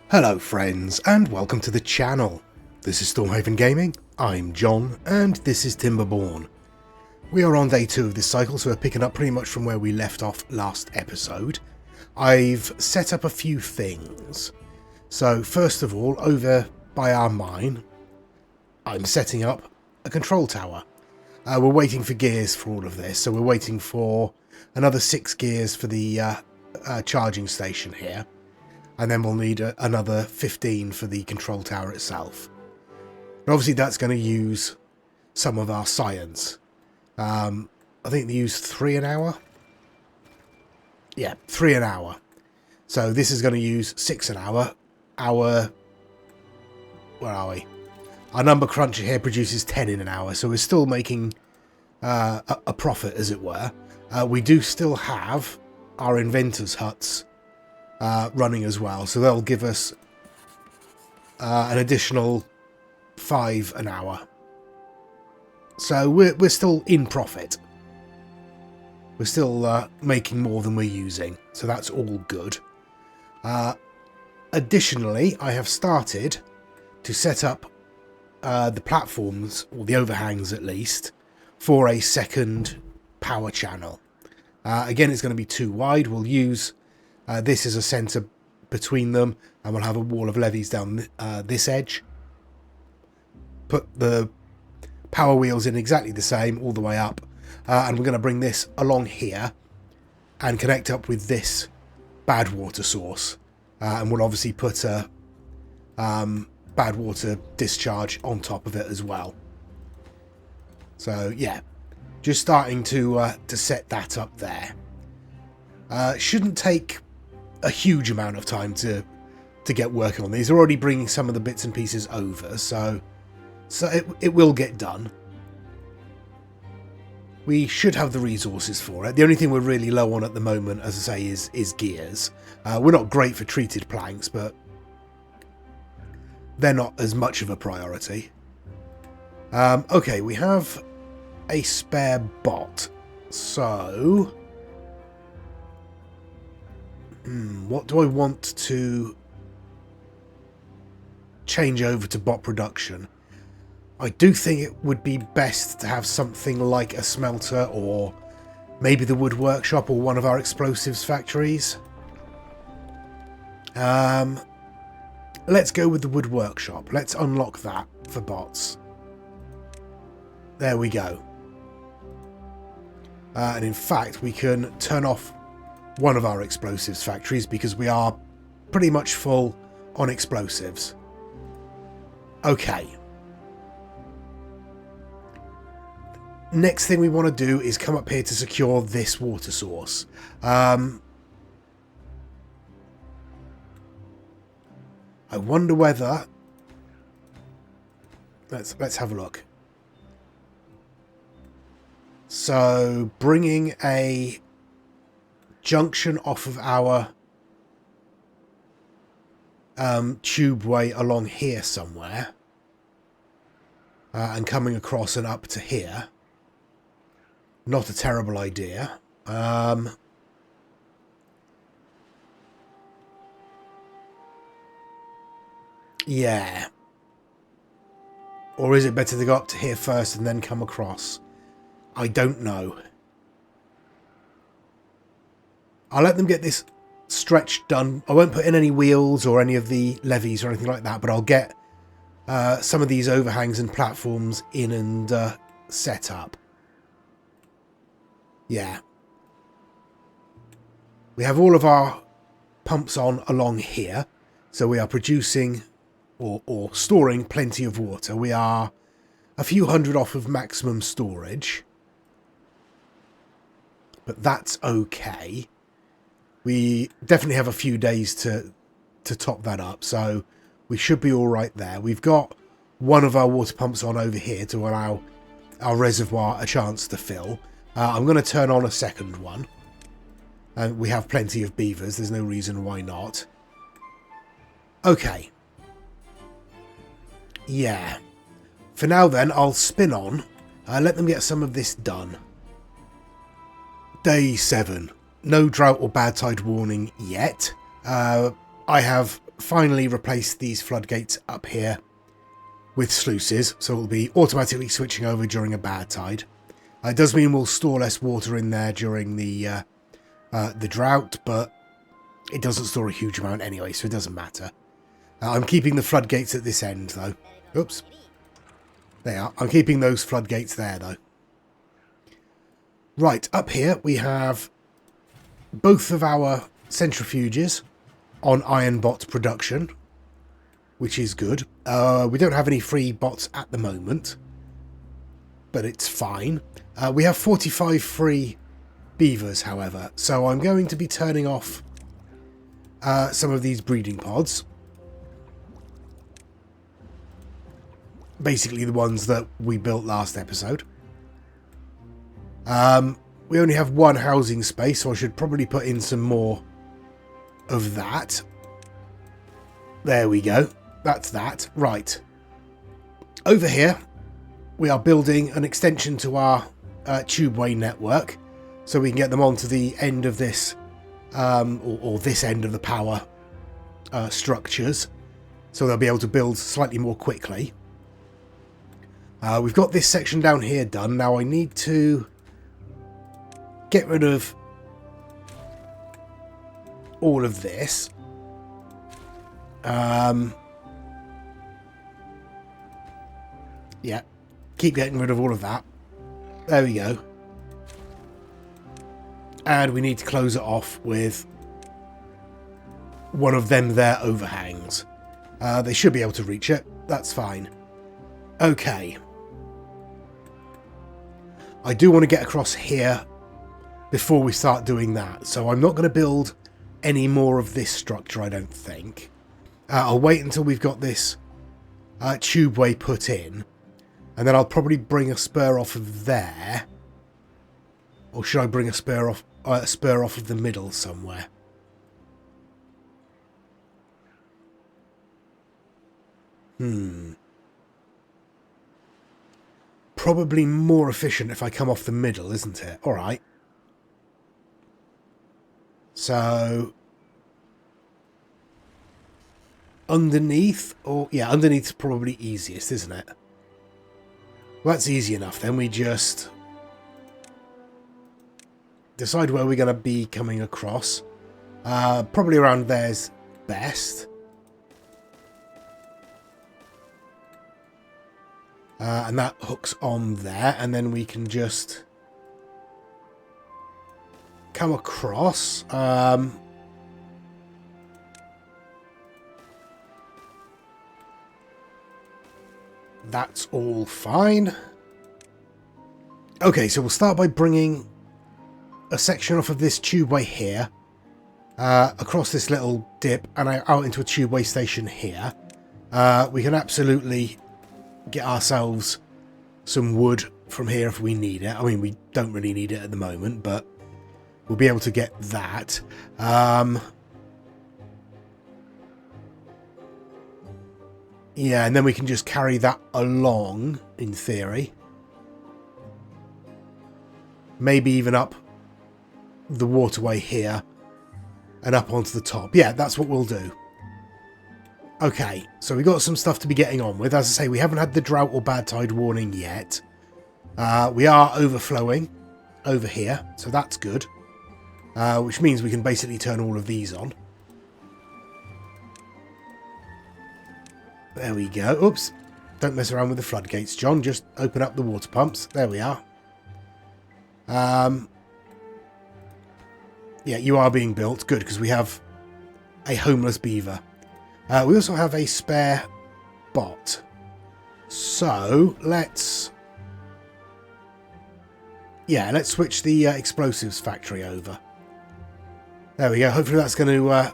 Hello friends, and welcome to the channel. This is Stormhaven Gaming, I'm John, and this is Timberborn. We are on day 2 of this cycle, so we're picking up pretty much from where we left off last episode. I've set up a few things. So first of all, over by our mine, I'm setting up a control tower. We're waiting for gears for all of this, so we're waiting for another 6 gears for the charging station here. And then we'll need another 15 for the control tower itself. And obviously that's going to use some of our science. I think they use 3 an hour. Yeah, 3 an hour. So this is going to use 6 an hour. Where are we? Our number cruncher here produces 10 in an hour. So we're still making a profit, as it were. We do still have our inventors' huts running as well, so they'll give us an additional 5 an hour. So we're still in profit. We're still making more than we're using, so that's all good. Additionally, I have started to set up the platforms, or the overhangs at least, for a second power channel. Again, it's going to be too wide. We'll use this is a centre between them, and we'll have a wall of levees down this edge. Put the power wheels in exactly the same all the way up, and we're going to bring this along here and connect up with this bad water source, and we'll obviously put a bad water discharge on top of it as well. So yeah, just starting to set that up there. Shouldn't take a huge amount of time to get working on these. They're already bringing some of the bits and pieces over, so it will get done. We should have the resources for it. The only thing we're really low on at the moment, as I say, is gears. We're not great for treated planks, but they're not as much of a priority. Okay, we have a spare bot, so what do I want to change over to bot production? I do think it would be best to have something like a smelter, or maybe the wood workshop, or one of our explosives factories. Let's go with the wood workshop. Let's unlock that for bots. There we go. And in fact, we can turn off one of our explosives factories because we are pretty much full on explosives. Okay. Next thing we want to do is come up here to secure this water source. I wonder whether... Let's have a look. So, bringing a junction off of our tubeway along here somewhere, and coming across and up to here. Not a terrible idea. Yeah. Or is it better to go up to here first and then come across? I don't know. I'll let them get this stretch done. I won't put in any wheels or any of the levees or anything like that, but I'll get some of these overhangs and platforms in and set up. Yeah. We have all of our pumps on along here, so we are producing or storing plenty of water. We are a few hundred off of maximum storage, but that's okay. We definitely have a few days to top that up, so we should be all right there. We've got one of our water pumps on over here to allow our reservoir a chance to fill. I'm going to turn on a second one. We have plenty of beavers. There's no reason why not. Okay. Yeah. For now then, I'll spin on. Let them get some of this done. Day 7. No drought or bad tide warning yet. I have finally replace these floodgates up here with sluices, so it'll be automatically switching over during a bad tide. It does mean we'll store less water in there during the drought, but it doesn't store a huge amount anyway, so it doesn't matter. I'm keeping the floodgates at this end, though. Oops. They are. I'm keeping those floodgates there, though. Right, up here we have both of our centrifuges on iron bot production, which is good. We don't have any free bots at the moment, but it's fine. We have 45 free beavers, however, so I'm going to be turning off some of these breeding pods. Basically the ones that we built last episode. We only have one housing space, so I should probably put in some more of that. There we go. That's that. Right. Over here, we are building an extension to our tubeway network, so we can get them onto the end of this, or this end of the power structures, so they'll be able to build slightly more quickly. We've got this section down here done. Now I need to get rid of all of this. Yeah, keep getting rid of all of that. There we go. And we need to close it off with one of them there overhangs. They should be able to reach it. That's fine. Okay. I do want to get across here before we start doing that, so I'm not going to build any more of this structure, I don't think. I'll wait until we've got this tubeway put in, and then I'll probably bring a spur off of there. Or should I bring a spur off of the middle somewhere? Probably more efficient if I come off the middle, isn't it? Alright. So underneath, or yeah, underneath's probably easiest, isn't it? Well, that's easy enough. Then we just decide where we're going to be coming across. Probably around there's best. And that hooks on there, and then we can just come across. That's all fine. Okay, so we'll start by bringing a section off of this tubeway here, across this little dip, and out into a tubeway station here. We can absolutely get ourselves some wood from here if we need it. I mean, we don't really need it at the moment, but we'll be able to get that. Yeah, and then we can just carry that along, in theory. Maybe even up the waterway here and up onto the top. Yeah, that's what we'll do. Okay, so we've got some stuff to be getting on with. As I say, we haven't had the drought or bad tide warning yet. We are overflowing over here, so that's good. Which means we can basically turn all of these on. There we go. Oops. Don't mess around with the floodgates, John. Just open up the water pumps. There we are. Yeah, you are being built. Good, because we have a homeless beaver. We also have a spare bot. So, let's switch the explosives factory over. There we go. Hopefully that's going to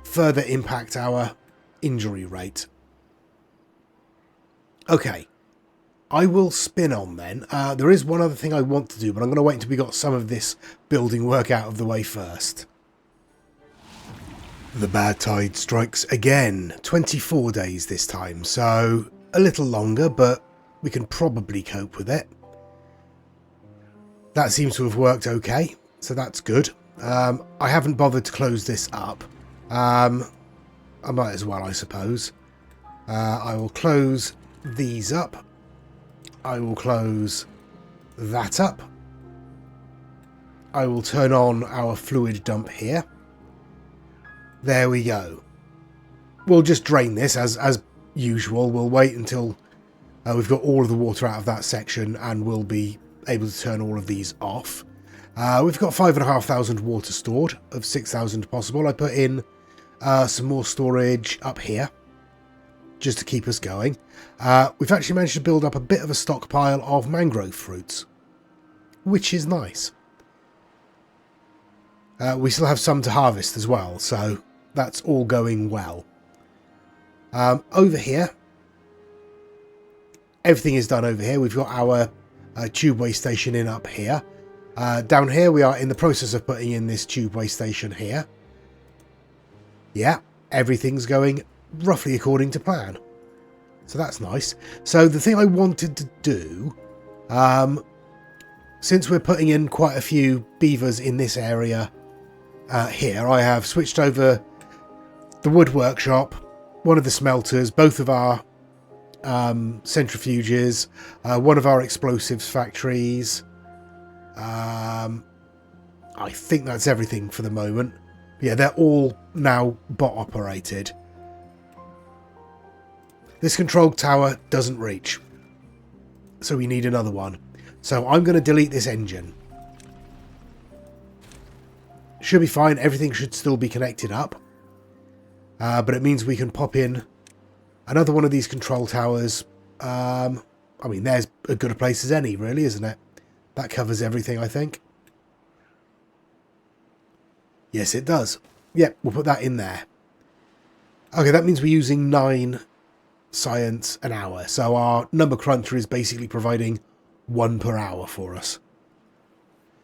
further impact our injury rate. Okay. I will spin on then. There is one other thing I want to do, but I'm going to wait until we got some of this building work out of the way first. The bad tide strikes again. 24 days this time, so a little longer, but we can probably cope with it. That seems to have worked okay, so that's good. I haven't bothered to close this up. I I might as well, I suppose. I will close these up. I will close that up. I will turn on our fluid dump here. There we go. We'll just drain this as usual. We'll wait until we've got all of the water out of that section, and we'll be able to turn all of these off. We've got 5,500 water stored, of 6,000 possible. I put in some more storage up here, just to keep us going. We've actually managed to build up a bit of a stockpile of mangrove fruits, which is nice. We still have some to harvest as well, so that's all going well. Over here, everything is done over here. We've got our tubeway station in up here. Down here, we are in the process of putting in this tubeway station here. Yeah, everything's going roughly according to plan. So that's nice. So the thing I wanted to do, since we're putting in quite a few beavers in this area here, I have switched over the wood workshop, one of the smelters, both of our centrifuges, one of our explosives factories. I think that's everything for the moment. Yeah, they're all now bot operated. This control tower doesn't reach, so we need another one. So I'm going to delete this engine. Should be fine. Everything should still be connected up. But it means we can pop in another one of these control towers. I mean, there's as good a place as any, really, isn't it? That covers everything, I think. Yes, it does. Yep, we'll put that in there. Okay, that means we're using 9 science an hour. So our number cruncher is basically providing 1 per hour for us.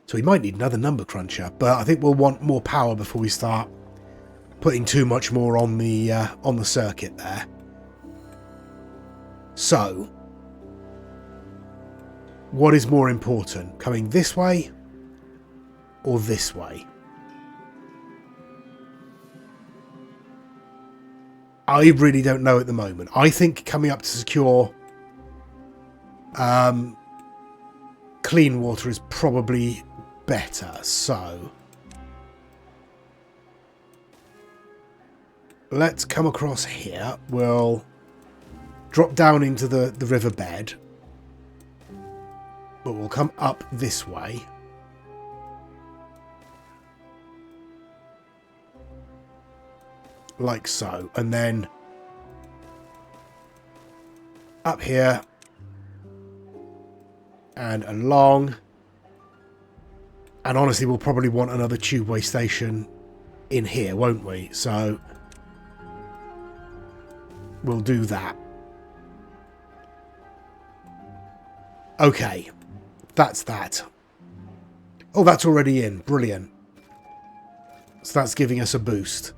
So we might need another number cruncher, but I think we'll want more power before we start putting too much more on the circuit there. So, what is more important, coming this way or this way? I really don't know at the moment. I think coming up to secure clean water is probably better. So let's come across here. We'll drop down into the riverbed, but we'll come up this way. Like so. And then up here and along. And honestly, we'll probably want another tubeway station in here, won't we? So we'll do that. Okay, that's that. Oh, that's already in. Brilliant. So that's giving us a boost.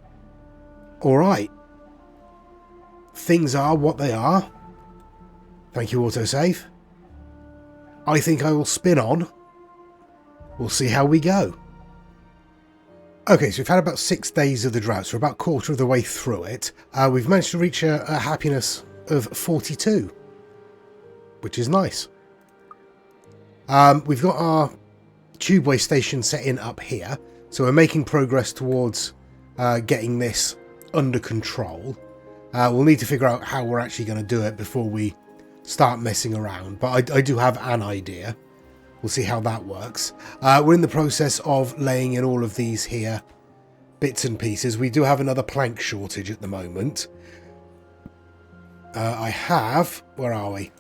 All right. Things are what they are. Thank you, autosave. I think I will spin on. We'll see how we go. Okay, so we've had about 6 days of the drought, so we're about a quarter of the way through it. We've managed to reach a happiness of 42, which is nice. We've got our tubeway station set in up here, so we're making progress towards getting this under control. We'll need to figure out how we're actually going to do it before we start messing around, but I do have an idea. We'll see how that works. We're in the process of laying in all of these here bits and pieces. We do have another plank shortage at the moment. I have, where are we?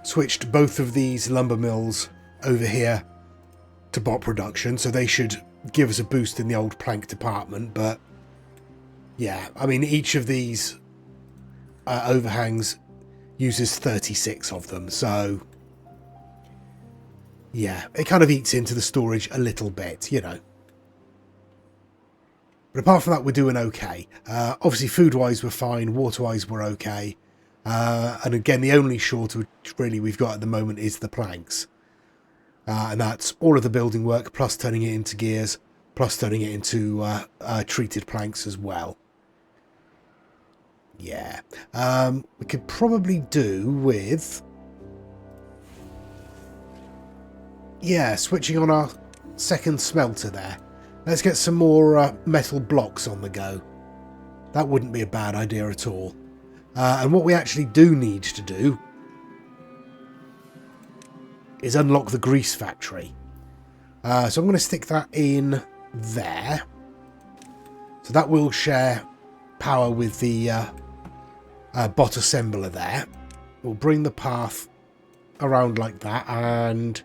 Switched both of these lumber mills over here to bot production, so they should give us a boost in the old plank department. But yeah, I mean, each of these overhangs uses 36 of them, so yeah, it kind of eats into the storage a little bit, you know. But apart from that, we're doing okay. Obviously, food-wise, we're fine. Water-wise, we're okay. And again, the only shortage really we've got at the moment is the planks. And that's all of the building work, plus turning it into gears, plus turning it into treated planks as well. Yeah. We could probably do with... Yeah, switching on our second smelter there. Let's get some more metal blocks on the go. That wouldn't be a bad idea at all. And what we actually do need to do is unlock the grease factory. So I'm going to stick that in there. So that will share power with the bot assembler there. We'll bring the path around like that, and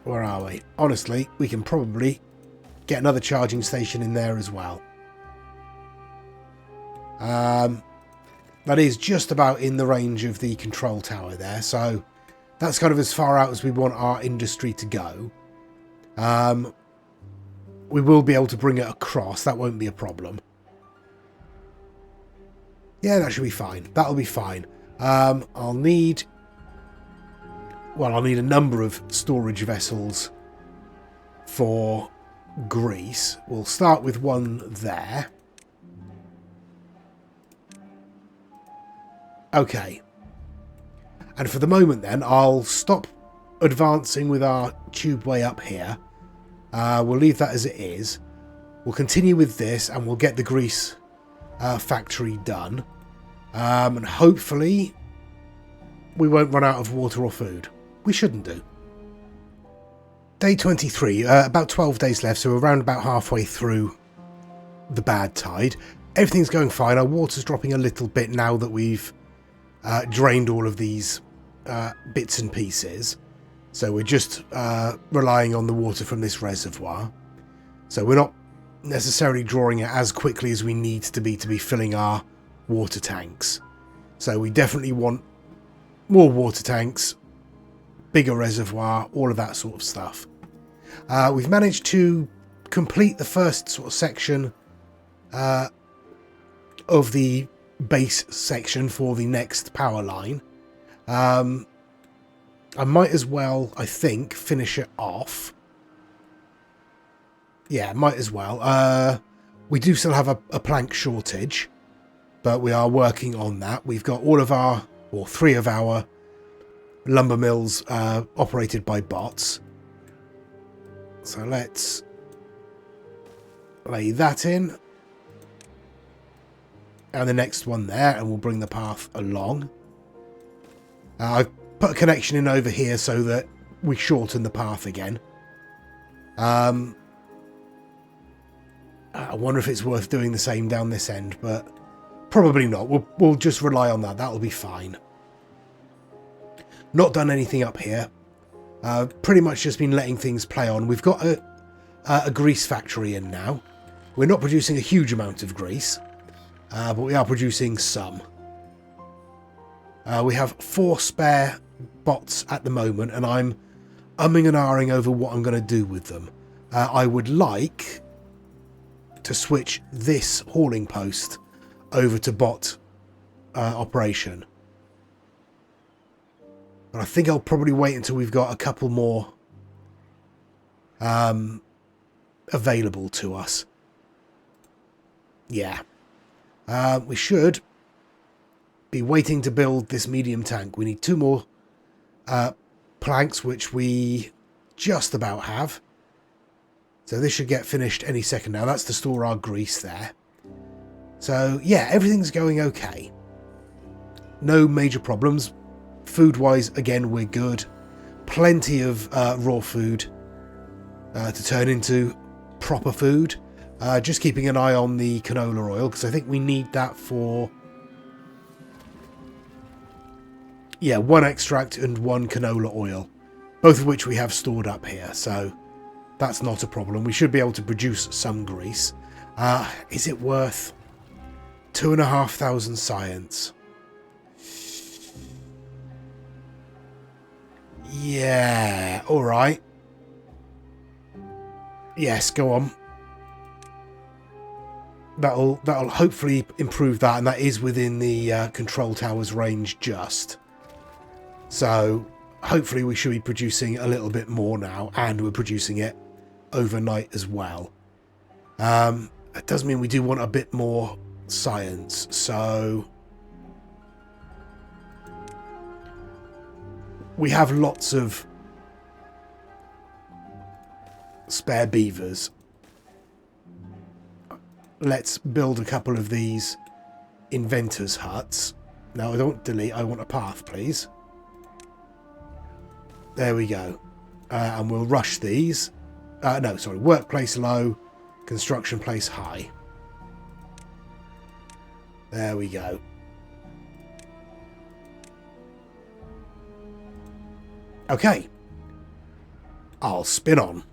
where are we? Honestly, we can probably get another charging station in there as well. That is just about in the range of the control tower there, so that's kind of as far out as we want our industry to go. We will be able to bring it across, that won't be a problem. Yeah, that should be fine. That'll be fine. I'll need a number of storage vessels for grease. We'll start with one there. Okay. And for the moment then, I'll stop advancing with our tube way up here. We'll leave that as it is. We'll continue with this and we'll get the grease factory done. And hopefully we won't run out of water or food. We shouldn't do. Day 23, about 12 days left, so we're around about halfway through the bad tide. Everything's going fine. Our water's dropping a little bit now that we've drained all of these bits and pieces. So we're just relying on the water from this reservoir. So we're not necessarily drawing it as quickly as we need to be filling our water tanks. So we definitely want more water tanks, bigger reservoir, all of that sort of stuff. We've managed to complete the first sort of section of the base section for the next power line. I might as well, I think, finish it off. Yeah, might as well. We do still have a plank shortage, but we are working on that. We've got all of our, or 3 of our lumber mills operated by bots. So let's lay that in. And the next one there, and we'll bring the path along. I've put a connection in over here so that we shorten the path again. I wonder if it's worth doing the same down this end, but probably not. We'll just rely on that. That'll be fine. Not done anything up here. Pretty much just been letting things play on. We've got a grease factory in now. We're not producing a huge amount of grease, but we are producing some. We have 4 spare bots at the moment, and I'm umming and ahhing over what I'm going to do with them. I would like to switch this hauling post over to bot operation. But I think I'll probably wait until we've got a couple more available to us. Yeah. We should be waiting to build this medium tank. We need 2 more planks, which we just about have. So this should get finished any second now. That's to store our grease there. So yeah, everything's going okay. No major problems. Food-wise, again, we're good. Plenty of raw food to turn into proper food. Just keeping an eye on the canola oil, because I think we need that for... Yeah, 1 extract and 1 canola oil. Both of which we have stored up here, so that's not a problem. We should be able to produce some grease. Is it worth 2,500 science? Yeah, alright. Yes, go on. That'll hopefully improve that, and that is within the control tower's range just. So hopefully we should be producing a little bit more now, and we're producing it overnight as well. It does mean we do want a bit more science. So we have lots of spare beavers. Let's build a couple of these inventors' huts. No, I don't delete. I want a path, please. There we go. And we'll rush these. No, sorry. Workplace low, construction place high. There we go. Okay. I'll spin on.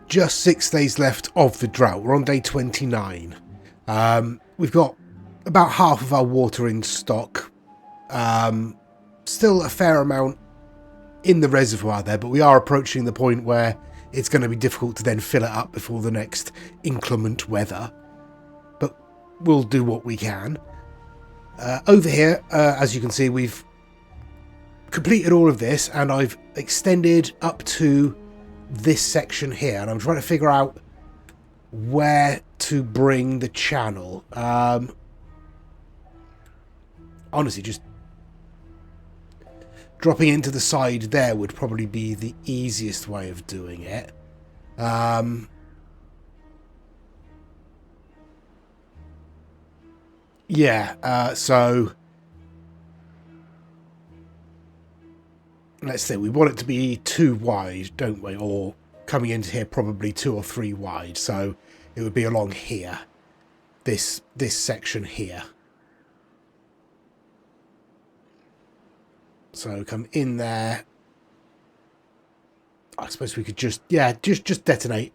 Just 6 days left of the drought. We're on day 29. We've got about half of our water in stock. Still a fair amount in the reservoir there, but we are approaching the point where it's going to be difficult to then fill it up before the next inclement weather. But we'll do what we can. Over here, as you can see, we've completed all of this, and I've extended up to this section here, and I'm trying to figure out where to bring the channel. Honestly, just dropping into the side there would probably be the easiest way of doing it. Yeah, so let's say we want it to be 2 wide, don't we? Or coming into here probably 2 or 3 wide. So it would be along here, this section here. So come in there. I suppose we could just, yeah, just detonate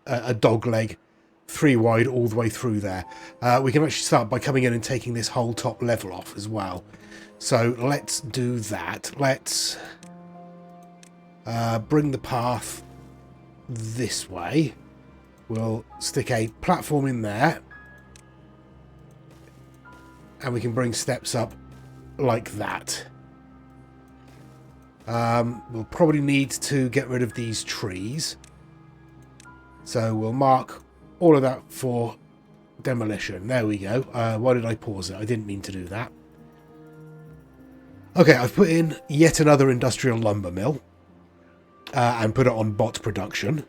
a dog leg 3 wide all the way through there. We can actually start by coming in and taking this whole top level off as well. So let's do that. Let's bring the path this way. We'll stick a platform in there. And we can bring steps up like that. We'll probably need to get rid of these trees. So we'll mark all of that for demolition. There we go. Why did I pause it? I didn't mean to do that. Okay, I've put in yet another industrial lumber mill and put it on bot production.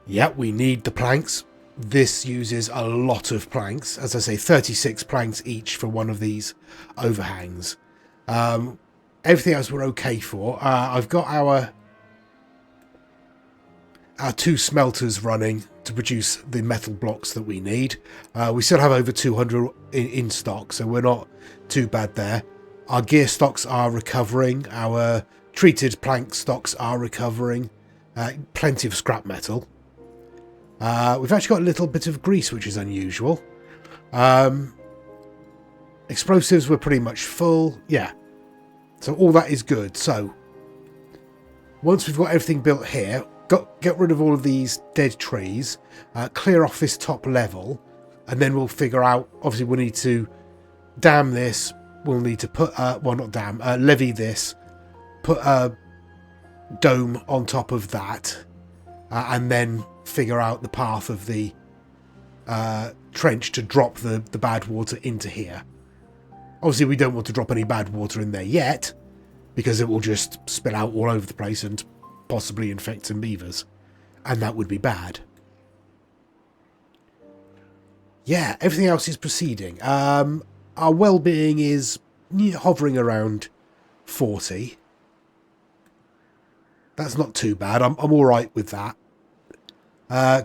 Yeah, we need the planks. This uses a lot of planks. As I say, 36 planks each for one of these overhangs. Everything else we're okay for. I've got our 2 smelters running to produce the metal blocks that we need. We still have over 200 in stock, so we're not too bad there. Our gear stocks are recovering. Our treated plank stocks are recovering. Plenty of scrap metal. We've actually got a little bit of grease, which is unusual. Explosives were pretty much full. Yeah. So all that is good. So once we've got everything built here, get rid of all of these dead trees, clear off this top level, and then we'll figure out, obviously we'll need to dam this. We'll need to put, well, not dam, levy this, put a dome on top of that, and then figure out the path of the trench to drop the bad water into here. Obviously, we don't want to drop any bad water in there yet, because it will just spill out all over the place and possibly infect some beavers, and that would be bad. Yeah, everything else is proceeding. Our well-being is hovering around 40. That's not too bad. I'm all right with that.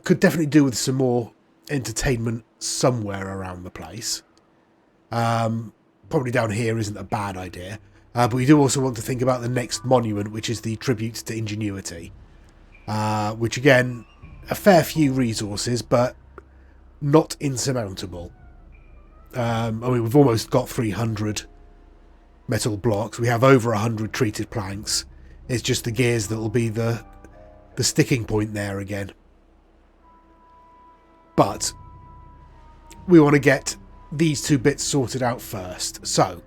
Could definitely do with some more entertainment somewhere around the place. Probably down here isn't a bad idea. But we do also want to think about the next monument, which is the tribute to ingenuity. Which, again, a fair few resources, but not insurmountable. I mean, we've almost got 300 metal blocks. We have over 100 treated planks. It's just the gears that will be the sticking point there again. But we want to get these 2 bits sorted out first. So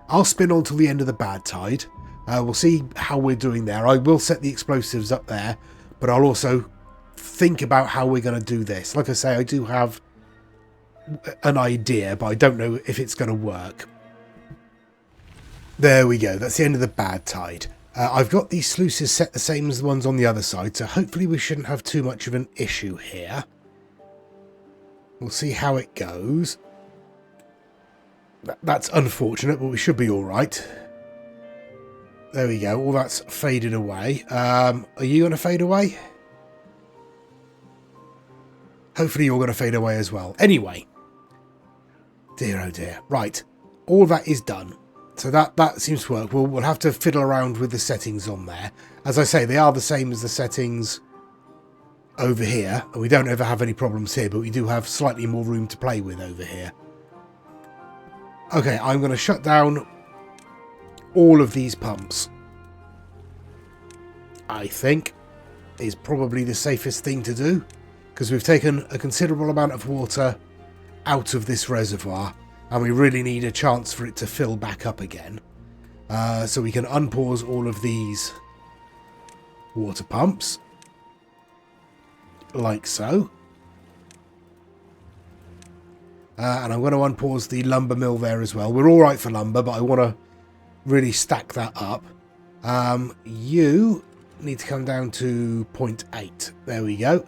I'll spin on till the end of the bad tide. We'll see how we're doing there. I will set the explosives up there, but I'll also think about how we're going to do this. Like I say, I do have an idea, but I don't know if it's going to work. There we go. That's the end of the bad tide. I've got these sluices set the same as the ones on the other side, so hopefully we shouldn't have too much of an issue here. We'll see how it goes. That's unfortunate, but we should be all right. There we go. All that's faded away. Are you going to fade away? Hopefully you're going to fade away as well. Anyway. Dear oh dear. Right. All that is done. So that seems to work. We'll have to fiddle around with the settings on there. As I say, they are the same as the settings over here. And we don't ever have any problems here, but we do have slightly more room to play with over here. Okay, I'm going to shut down all of these pumps. I think is probably the safest thing to do, because we've taken a considerable amount of water out of this reservoir and we really need a chance for it to fill back up again. So we can unpause all of these water pumps like so. And I'm going to unpause the lumber mill there as well. We're all right for lumber, but I want to really stack that up. You need to come down to 0.8. There we go.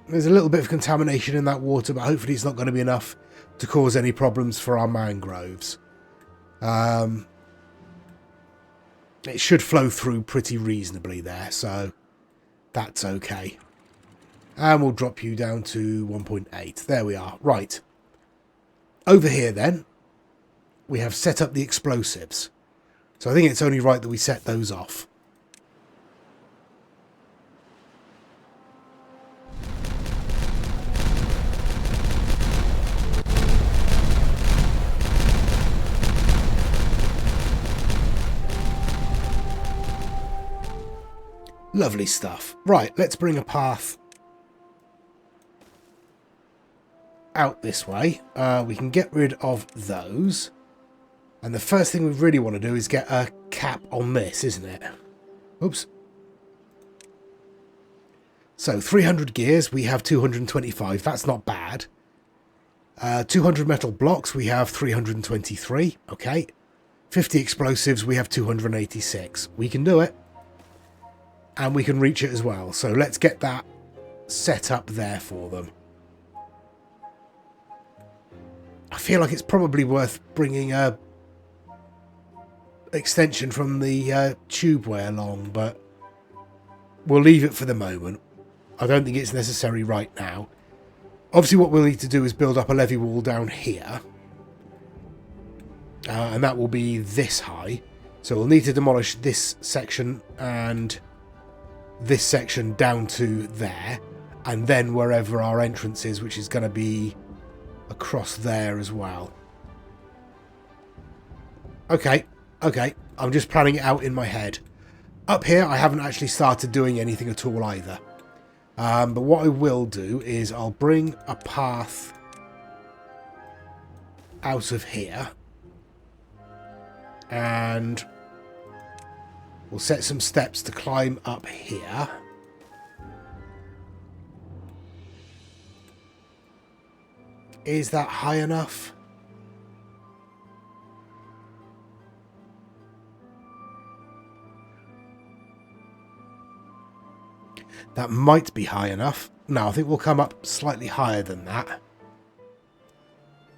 There's a little bit of contamination in that water, but hopefully it's not going to be enough to cause any problems for our mangroves. It should flow through pretty reasonably there, so that's okay. And we'll drop you down to 1.8. There we are. Right. Over here then, we have set up the explosives. So I think it's only right that we set those off. Lovely stuff. Right, let's bring a path out this way. We can get rid of those. And the first thing we really want to do is get a cap on this, isn't it? Oops. So 300 gears, we have 225. That's not bad. 200 metal blocks, we have 323. Okay. 50 explosives, we have 286. We can do it. And we can reach it as well. So let's get that set up there for them. I feel like it's probably worth bringing a extension from the tubeway along, but we'll leave it for the moment. I don't think it's necessary right now. Obviously what we'll need to do is build up a levee wall down here. And that will be this high. So we'll need to demolish this section and this section down to there, and then wherever our entrance is, which is going to be across there as well. Okay, I'm just planning it out in my head. Up here I haven't actually started doing anything at all either, but what I will do is I'll bring a path out of here and we'll set some steps to climb up here. Is that high enough? That might be high enough. No, I think we'll come up slightly higher than that.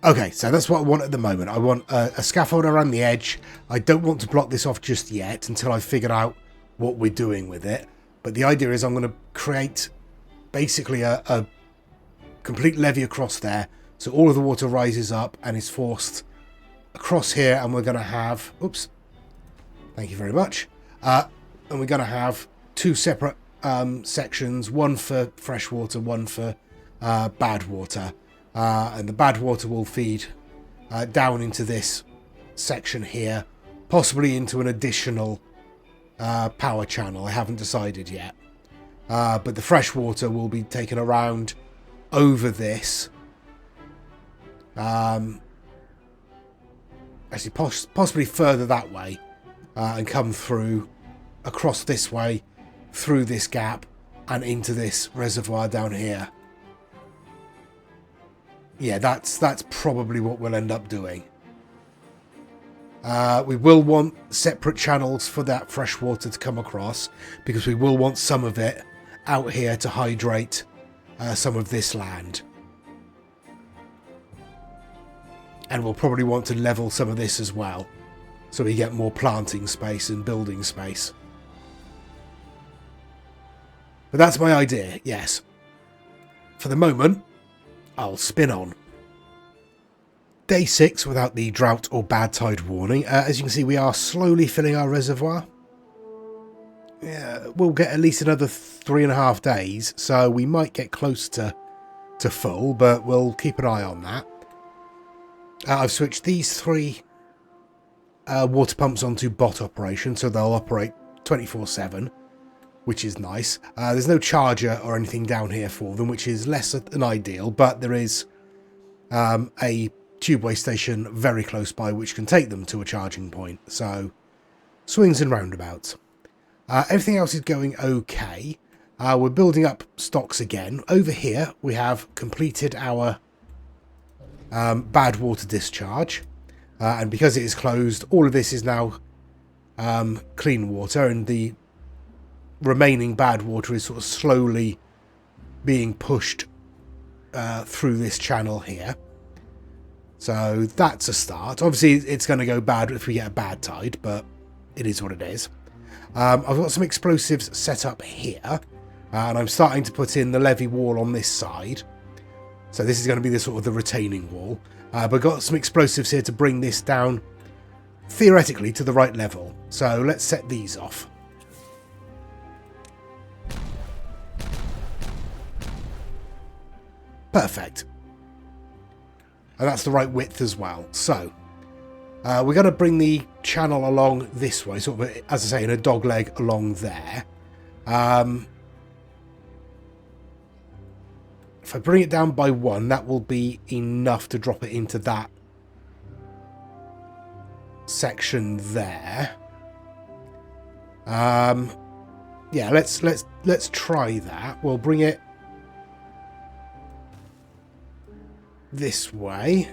Okay, so that's what I want at the moment. I want a scaffold around the edge. I don't want to block this off just yet until I've figured out what we're doing with it. But the idea is I'm going to create basically a complete levee across there. So all of the water rises up and is forced across here. And we're going to have... Oops. Thank you very much. And we're going to have two separate sections. One for fresh water, one for bad water. And the bad water will feed down into this section here, possibly into an additional power channel. I haven't decided yet. But the fresh water will be taken around over this. Actually, possibly further that way and come through across this way, through this gap and into this reservoir down here. Yeah, that's probably what we'll end up doing. We will want separate channels for that fresh water to come across, because we will want some of it out here to hydrate some of this land. And we'll probably want to level some of this as well, so we get more planting space and building space. But that's my idea, yes. For the moment, I'll spin on. Day 6 without the drought or bad tide warning. As you can see, we are slowly filling our reservoir. Yeah, we'll get at least another 3.5 days, so we might get close to full, but we'll keep an eye on that. I've switched these 3 water pumps onto bot operation, so they'll operate 24/7, which is nice. There's no charger or anything down here for them, which is less than ideal, but there is a tubeway station very close by which can take them to a charging point. So, swings and roundabouts. Everything else is going okay. We're building up stocks again. Over here, we have completed our bad water discharge. And because it is closed, all of this is now clean water, and the remaining bad water is sort of slowly being pushed through this channel here. So that's a start. Obviously, it's going to go bad if we get a bad tide, but it is what it is. I've got some explosives set up here, and I'm starting to put in the levee wall on this side. So this is going to be the sort of the retaining wall. But I've got some explosives here to bring this down, theoretically, to the right level. So let's set these off. Perfect. And that's the right width as well. So we're going to bring the channel along this way, sort of, as I say, in a dog leg along there. If I bring it down by 1, that will be enough to drop it into that section there. Yeah, let's try that. We'll bring it this way,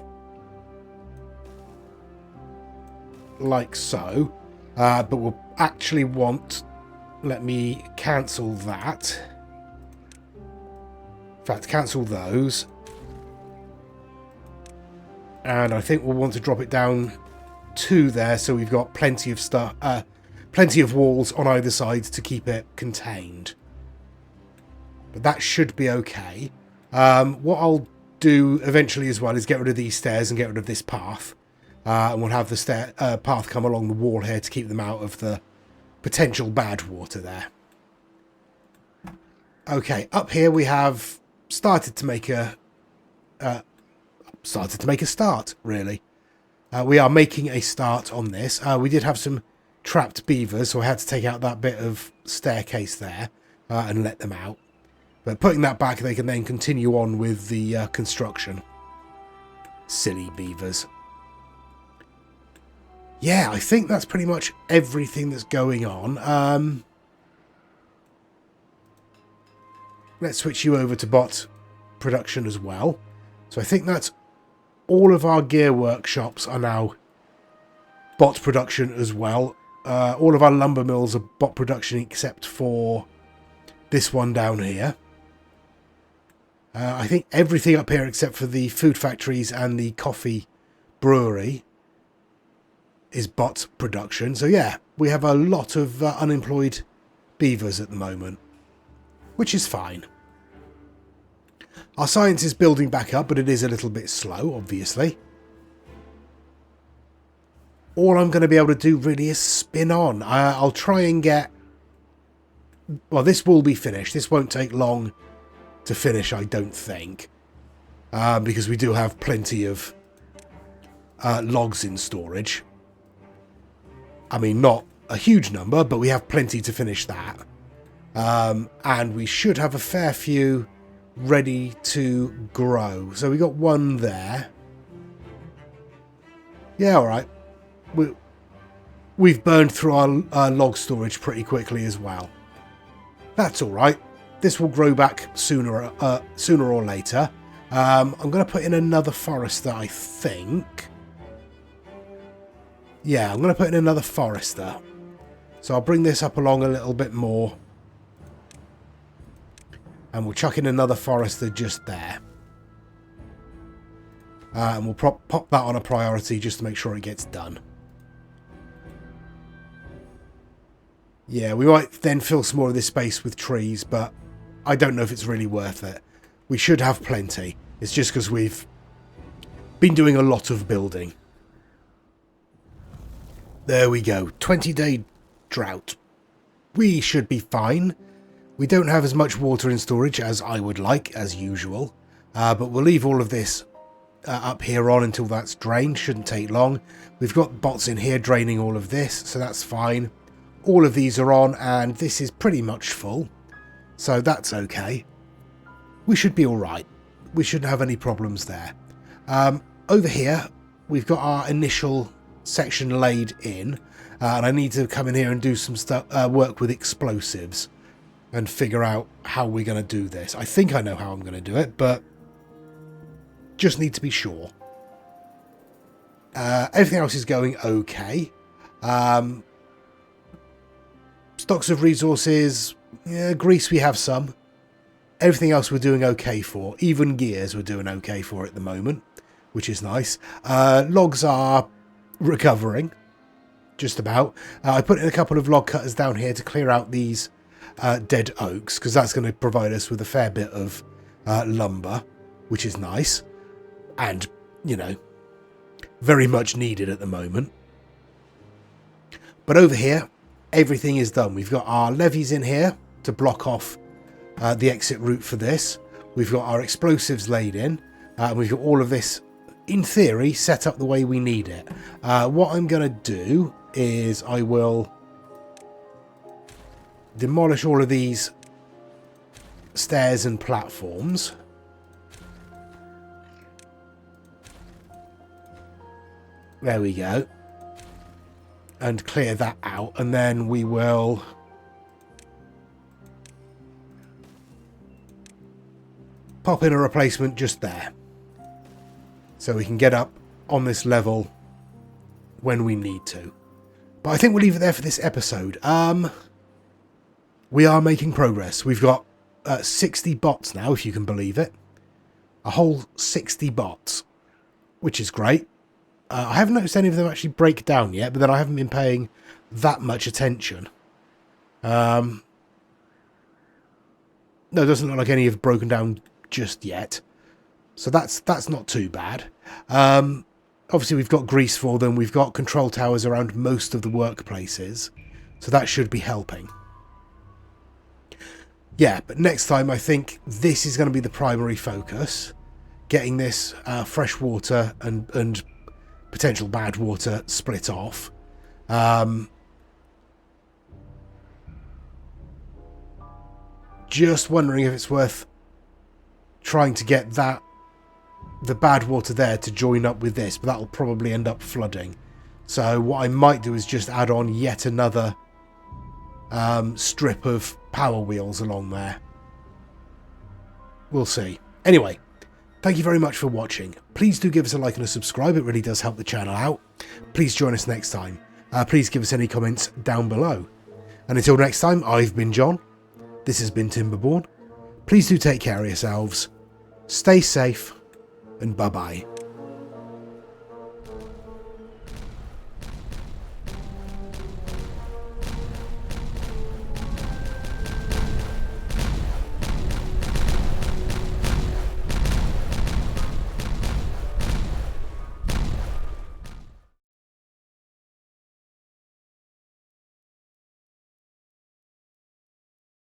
like so, but we'll actually want, let me cancel that, in fact cancel those, and I think we'll want to drop it down to there, so we've got plenty of stuff, plenty of walls on either side to keep it contained. But that should be okay. What I'll do eventually as well is get rid of these stairs and get rid of this path, and we'll have the path come along the wall here to keep them out of the potential bad water there. Okay, up here we have started to make a start, really. We are making a start on this. We did have some trapped beavers, so I had to take out that bit of staircase there and let them out. But putting that back, they can then continue on with the construction. Silly beavers. Yeah, I think that's pretty much everything that's going on. Let's switch you over to bot production as well. So I think that's all of our gear workshops are now bot production as well. All of our lumber mills are bot production except for this one down here. I think everything up here except for the food factories and the coffee brewery is bot production. So yeah, we have a lot of unemployed beavers at the moment, which is fine. Our science is building back up, but it is a little bit slow, obviously. All I'm going to be able to do really is spin on. I'll try and get... Well, this will be finished. This won't take long to finish, I don't think, because we do have plenty of logs in storage. I mean, not a huge number, but we have plenty to finish that. And we should have a fair few ready to grow. So we got one there. Yeah, all right. We've burned through our log storage pretty quickly as well. That's all right. This will grow back sooner or later. I'm going to put in another forester, I think. Yeah, I'm going to put in another forester. So I'll bring this up along a little bit more. And we'll chuck in another forester just there. And we'll pop that on a priority just to make sure it gets done. Yeah, we might then fill some more of this space with trees, but I don't know if it's really worth it. We should have plenty. It's just because we've been doing a lot of building. There we go. 20-day drought. We should be fine. We don't have as much water in storage as I would like, as usual. But we'll leave all of this up here on until that's drained. Shouldn't take long. We've got bots in here draining all of this, so that's fine. All of these are on, and this is pretty much full. So that's okay. We should be alright. We shouldn't have any problems there. Over here, we've got our initial section laid in. And I need to come in here and do some stuff, work with explosives. And figure out how we're going to do this. I think I know how I'm going to do it, but just need to be sure. Everything else is going okay. Stocks of resources, yeah, grease we have some. Everything else we're doing okay for. Even gears we're doing okay for at the moment, which is nice. Logs are recovering, just about. I put in a couple of log cutters down here to clear out these dead oaks, because that's going to provide us with a fair bit of lumber, which is nice. And, you know, very much needed at the moment. But over here, everything is done. We've got our levees in here to block off the exit route for this. We've got our explosives laid in. We've got all of this, in theory, set up the way we need it. What I'm going to do is I will demolish all of these stairs and platforms. There we go. And clear that out, and then we will pop in a replacement just there, so we can get up on this level when we need to. But I think we'll leave it there for this episode. We are making progress. We've got 60 bots now, if you can believe it. A whole 60 bots, which is great. I haven't noticed any of them actually break down yet, but then I haven't been paying that much attention. No, it doesn't look like any have broken down just yet. So that's not too bad. Obviously, we've got grease for them. We've got control towers around most of the workplaces. So that should be helping. Yeah, but next time I think this is going to be the primary focus. Getting this fresh water and potential bad water split off. Just wondering if it's worth trying to get the bad water there to join up with this, but that'll probably end up flooding. So what I might do is just add on yet another strip of power wheels along there. We'll see. Anyway, thank you very much for watching. Please do give us a like and a subscribe. It really does help the channel out. Please join us next time. Please give us any comments down below. And until next time, I've been John. This has been Timberborn. Please do take care of yourselves. Stay safe. And bye-bye.